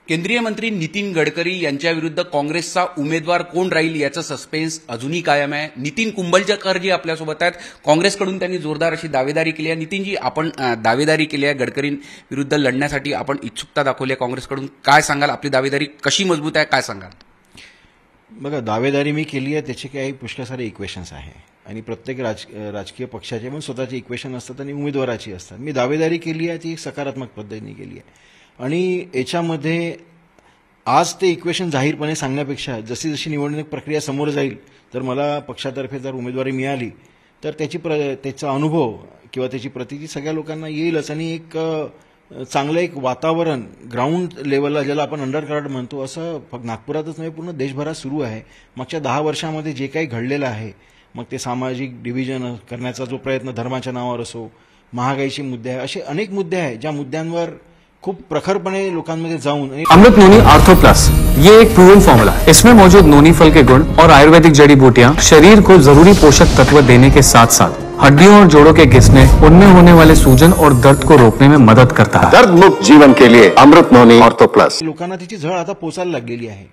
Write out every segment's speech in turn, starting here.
केंद्रीय मंत्री नितीन गडकरी यांच्याविरुद्ध काँग्रेसचा उमेदवार कोण राहील याचं सस्पेन्स अजूनही कायम आहे। नितीन कुंभलकर जी आपल्यासोबत आहेत, काँग्रेसकडून त्यांनी जोरदार अशी दावेदारी केली आहे। नितीनजी, आपण दावेदारी केली आहे, गडकरींविरुद्ध लढण्यासाठी आपण इच्छुकता दाखवली आहे काँग्रेसकडून, काय सांगाल? आपली दावेदारी कशी मजबूत आहे, काय सांगाल? बघा, दावेदारी मी केली आहे, त्याचे काही पुष्कळ सारे इक्वेशन्स आहे आणि प्रत्येक राजकीय पक्षाचे पण स्वतःचे इक्वेशन असतात आणि उमेदवाराची असतात। मी दावेदारी केली आहे ती सकारात्मक पद्धतीने केली आहे आणि याच्यामध्ये आज ते इक्वेशन जाहीरपणे सांगण्यापेक्षा जशी जशी निवडणूक प्रक्रिया समोर जाईल तर मला पक्षातर्फे जर उमेदवारी मिळाली तर त्याचा अनुभव किंवा त्याची प्रतीती सगळ्या लोकांना येईलच आणि एक चांगलं एक वातावरण ग्राउंड लेवलला, ज्याला आपण अंडरकरंट म्हणतो, असं फक्त नागपुरातच नाही पूर्ण देशभरात सुरू आहे। मागच्या 10 वर्षामध्ये जे काही घडलेलं आहे, मग ते सामाजिक डिव्हिजन करण्याचा जो प्रयत्न धर्माच्या नावावर असो, महागाईचे मुद्दे आहे, असे अनेक मुद्दे आहेत ज्या मुद्द्यांवर खूब प्रखरपणे लोकांमध्ये जाऊन अमृत नोनी आर्थो प्लस, ये एक प्रूवन फॉर्मूला है। इसमें मौजूद नोनी फल के गुण और आयुर्वेदिक जड़ी बूटियां शरीर को जरूरी पोषक तत्व देने के साथ साथ हड्डियों और जोड़ों के घिसने, उनमें होने वाले सूजन और दर्द को रोकने में मदद करता है। दर्द मुक्त जीवन के लिए अमृत नोनी आर्थो प्लस। लोकांना त्याची झळ आता पोचायला लागलेली आहे,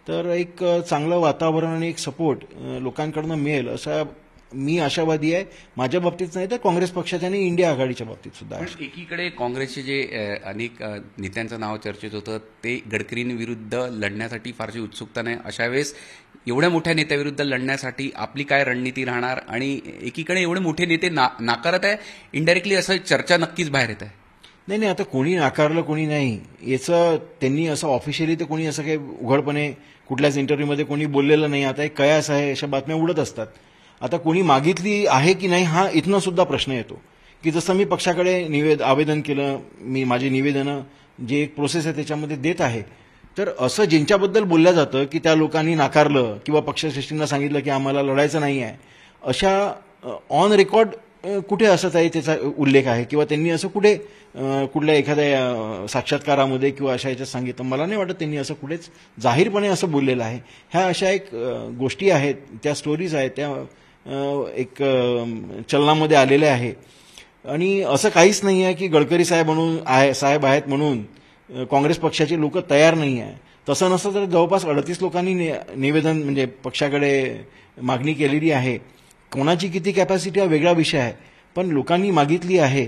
तर एक चांगलं वातावरण आणि एक सपोर्ट लोकांकडून मिळेल असा मी आशावादी आहे। माझ्या बाबतीत नाही तर काँग्रेस पक्षाच्या आणि इंडिया आघाडीच्या बाबतीत सुद्धा आहे। एकीकडे काँग्रेसचे जे अनेक नेत्यांचं नाव चर्चेत होतं ते गडकरींविरुद्ध लढण्यासाठी फारशी उत्सुकता नाही, अशा वेळेस एवढ्या मोठ्या नेत्याविरुद्ध लढण्यासाठी आपली काय रणनीती राहणार? आणि एकीकडे एवढे मोठे नेते नाकारत आहे, इनडायरेक्टली असं चर्चा नक्कीच बाहेर येत आहे। नाही, आता कोणी नाकारलं कोणी नाही याचं त्यांनी असं ऑफिशियली तर कोणी असं काही उघडपणे कुठल्याच इंटरव्ह्यूमध्ये कोणी बोललेलं नाही। आता एक कयास आहे, अशा बातम्या उडत असतात। आता कोणी मागितली आहे की नाही हा इथनं सुद्धा प्रश्न येतो की जसं मी पक्षाकडे आवेदन केलं, मी माझी निवेदनं जे एक प्रोसेस आहे त्याच्यामध्ये देत आहे, तर असं ज्यांच्याबद्दल बोललं जातं की त्या लोकांनी नाकारलं किंवा पक्षश्रेष्ठींना सांगितलं की आम्हाला लढायचं नाही आहे, अशा ऑन रेकॉर्ड कुठे असं काही त्याचा उल्लेख आहे किंवा त्यांनी असं कुठे कुठल्या एखाद्या साक्षात्कारामध्ये किंवा अशा याच्यात सांगितलं? मला नाही वाटत त्यांनी असं कुठेच जाहीरपणे असं बोललेलं आहे। ह्या अशा एक गोष्टी आहेत, त्या स्टोरीज आहेत, त्या एक चलनामध्ये आलेले आहे आणि असं काहीच नाही आहे की गडकरी साहेब आहेत म्हणून काँग्रेस पक्षाचे लोक तयार नाही आहे। तसं नसतं तर जवळपास 38 लोकांनी निवेदन म्हणजे पक्षाकडे मागणी केलेली आहे। कोणाची किती कॅपॅसिटी हा वेगळा विषय आहे, पण लोकांनी मागितली आहे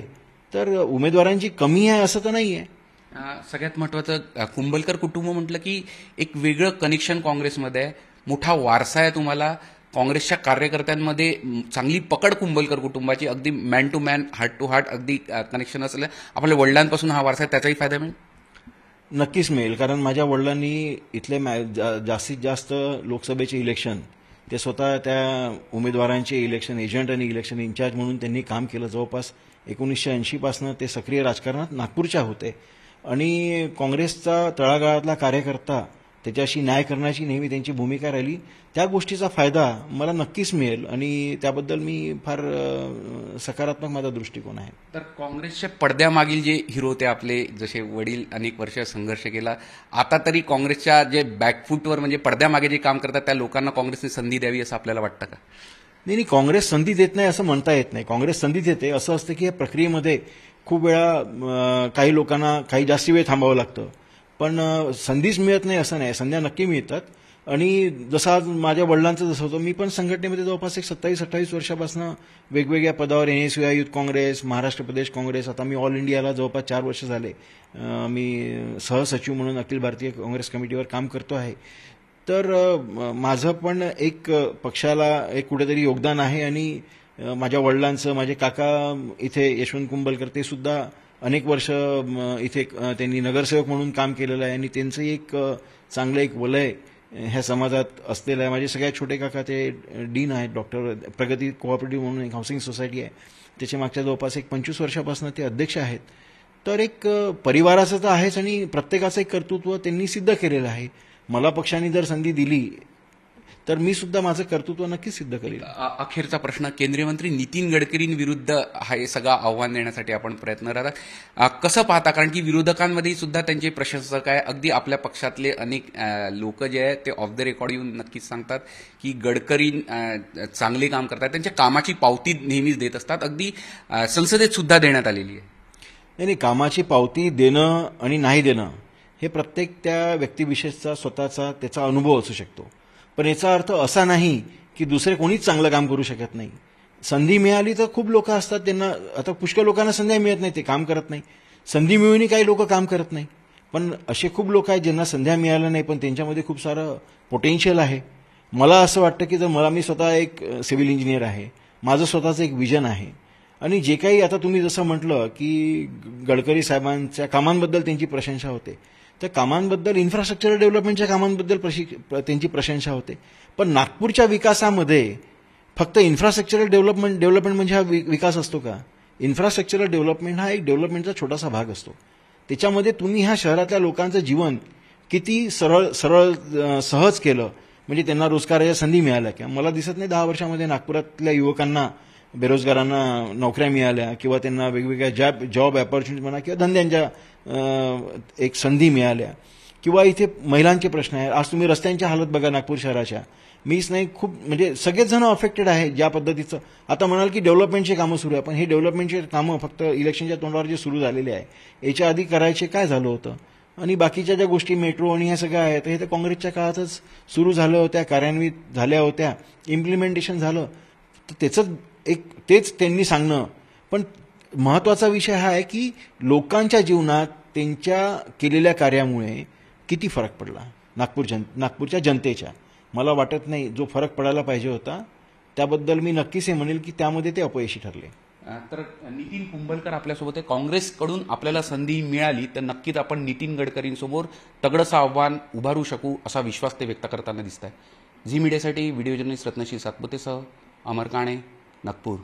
तर उमेदवारांची कमी आहे असं तर नाही आहे। सगळ्यात महत्वाचं, कुंभलकर कुटुंब म्हटलं की एक वेगळं कनेक्शन काँग्रेसमध्ये आहे, मोठा वारसा आहे तुम्हाला। काँग्रेसच्या कार्यकर्त्यांमध्ये चांगली पकड कुंभलकर कुटुंबाची, अगदी man to man, heart to heart अगदी कनेक्शन असलं। आपल्या वडिलांपासून हा वारसा आहे, त्याचाही फायदा मिळेल? नक्कीच मिळेल, कारण माझ्या वडिलांनी इथले जास्तीत जास्त लोकसभेचे इलेक्शन ते स्वतः त्या उमेदवारांचे इलेक्शन एजंट आणि इलेक्शन इन्चार्ज म्हणून त्यांनी काम केलं। जवळपास 1980 पासून ते सक्रिय राजकारणात नागपूरच्या होते आणि काँग्रेसचा तळागाळातला कार्यकर्ता त्याच्याशी न्याय करण्याची नेहमी त्यांची भूमिका राहिली। त्या गोष्टीचा फायदा मला नक्कीच मिळेल आणि त्याबद्दल मी फार सकारात्मक माझा दृष्टिकोन आहे। तर काँग्रेसच्या पडद्यामागील जे हिरो होते आपले, जसे वडील अनेक वर्ष संघर्ष केला, आता तरी काँग्रेसच्या जे बॅकफूटवर म्हणजे पडद्यामागे जे काम करतात त्या लोकांना काँग्रेसने संधी द्यावी असं आपल्याला वाटतं का? नाही, काँग्रेस संधी देत नाही असं म्हणता येत नाही। काँग्रेस संधी देते। असं असतं की या प्रक्रियेमध्ये खूप वेळा काही लोकांना काही जास्ती वेळ थांबावं लागतं, पण संधीच मिळत नाही असं नाही, संध्या नक्की मिळतात। आणि जसं आज माझ्या वडिलांचं जसं होतं, मी पण संघटनेमध्ये जवळपास एक 27-28 वर्षापासून वेगवेगळ्या पदावर, NSUI युथ काँग्रेस, महाराष्ट्र प्रदेश काँग्रेस, आता मी ऑल इंडियाला जवळपास 4 वर्ष झाले मी सहसचिव म्हणून अखिल भारतीय काँग्रेस कमिटीवर काम करतो आहे। तर माझं पण एक पक्षाला एक कुठेतरी योगदान आहे आणि माझ्या वडिलांचं, माझे काका इथे यशवंत कुंभलकर, ते सुद्धा अनेक वर्ष इथे त्यांनी नगरसेवक म्हणून काम केलेलं आहे आणि त्यांचं एक चांगलं एक वलय ह्या समाजात असलेलं आहे। माझे सगळ्यात छोटे काका ते डीन आहेत, डॉक्टर प्रगती कोऑपरेटिव्ह म्हणून एक हाऊसिंग सोसायटी आहे, त्याच्या मागच्या जवळपास एक 25 वर्षापासून ते अध्यक्ष आहेत। तर एक परिवाराचं तर आहेच आणि प्रत्येकाचं एक कर्तृत्व त्यांनी सिद्ध केलेलं आहे। मला पक्षाने जर संधी दिली तर मी सुद्धा माझं कर्तृत्व नक्कीच सिद्ध करेल। अखेरचा प्रश्न, केंद्रीय मंत्री नितीन गडकरींविरुद्ध हे सगळं आव्हान देण्यासाठी आपण प्रयत्न राहतात, कसं पाहता? कारण की विरोधकांमध्ये सुद्धा त्यांचे प्रशंसक आहे, अगदी आपल्या पक्षातले अनेक लोक जे आहेत ते ऑफ द रेकॉर्ड येऊन नक्कीच सांगतात की गडकरी चांगले काम करतात, त्यांच्या कामाची पावती नेहमीच देत असतात, अगदी संसदेत सुद्धा देण्यात आलेली आहे। नाही, कामाची पावती देणं आणि नाही देणं हे प्रत्येक त्या व्यक्तिविशेषचा स्वतःचा त्याचा अनुभव असू शकतो. पण याचा अर्थ असा नाही की दुसरे कोणीच चांगलं काम करू शकत नाही. संधी मिळाली तर खूप लोक असतात, त्यांना आता पुष्कळ लोकांना संधी मिळत नाही, ते काम करत नाही. संधी मिळूनही काही लोक काम करत नाही. पण असे खूप लोक आहेत ज्यांना संध्या मिळाल्या नाही, पण त्यांच्यामध्ये खूप सारं पोटेन्शियल आहे. मला असं वाटतं की जर मी स्वतः एक सिव्हिल इंजिनियर आहे, माझं स्वतःचं एक विजन आहे, आणि जे काही आता तुम्ही जसं म्हटलं की गडकरी साहेबांच्या कामांबद्दल त्यांची प्रशंसा होते, तर कामांबद्दल इन्फ्रास्ट्रक्चर डेव्हलपमेंटच्या कामांबद्दल त्यांची प्रशंसा होते. पण नागपूरच्या विकासामध्ये फक्त इन्फ्रास्ट्रक्चरल डेव्हलपमेंट म्हणजे हा विकास असतो का? इन्फ्रास्ट्रक्चरल डेव्हलपमेंट हा एक डेव्हलपमेंटचा छोटासा भाग असतो. त्याच्यामध्ये तुम्ही ह्या शहरातल्या लोकांचं जीवन किती सहज केलं, म्हणजे त्यांना रोजगाराच्या संधी मिळाल्या. किंवा मला दिसत नाही 10 वर्षामध्ये नागपुरातल्या युवकांना, बेरोजगारांना नोकऱ्या मिळाल्या, किंवा त्यांना वेगवेगळ्या जॉब ऑपॉर्च्युनिटी म्हणा किंवा धंद्यांच्या एक संधी मिळाल्या, किंवा इथे महिलांचे प्रश्न आहेत. आज तुम्ही रस्त्यांच्या हालत बघा नागपूर शहराच्या, मीच नाही खूप म्हणजे सगळेच जण अफेक्टेड आहे ज्या पद्धतीचं. आता म्हणाल की डेव्हलपमेंटचे कामं सुरू आहे, पण हे डेव्हलपमेंटचे कामं फक्त इलेक्शनच्या तोंडावर जे सुरू झालेले आहे, याच्या आधी करायचे काय झालं होतं? आणि बाकीच्या ज्या गोष्टी मेट्रो आणि ह्या सगळ्या आहेत, हे तर काँग्रेसच्या काळातच सुरू झाल्या होत्या, कार्यान्वित झाल्या होत्या, इम्प्लिमेंटेशन झालं. तर तेच त्यांनी सांगणं. पण महत्वाचा विषय हा आहे की लोकांच्या जीवनात त्यांच्या केलेल्या कार्यामुळे किती फरक पडला नागपूरच्या जनतेच्या. मला वाटत नाही जो फरक पडायला पाहिजे होता, त्याबद्दल मी नक्कीच हे म्हणेल की त्यामध्ये ते अपयशी ठरले. तर नितीन कुंभलकर आपल्यासोबत आहे. काँग्रेसकडून आपल्याला संधी मिळाली तर नक्कीच आपण नितीन गडकरींसमोर तगडंसं आव्हान उभारू शकू असा विश्वास ते व्यक्त करताना दिसत आहे. झी मीडियासाठी व्हिडिओ जर्नलिस्ट रत्नश्री सातपुतेसह अमर काणे, नागपूर.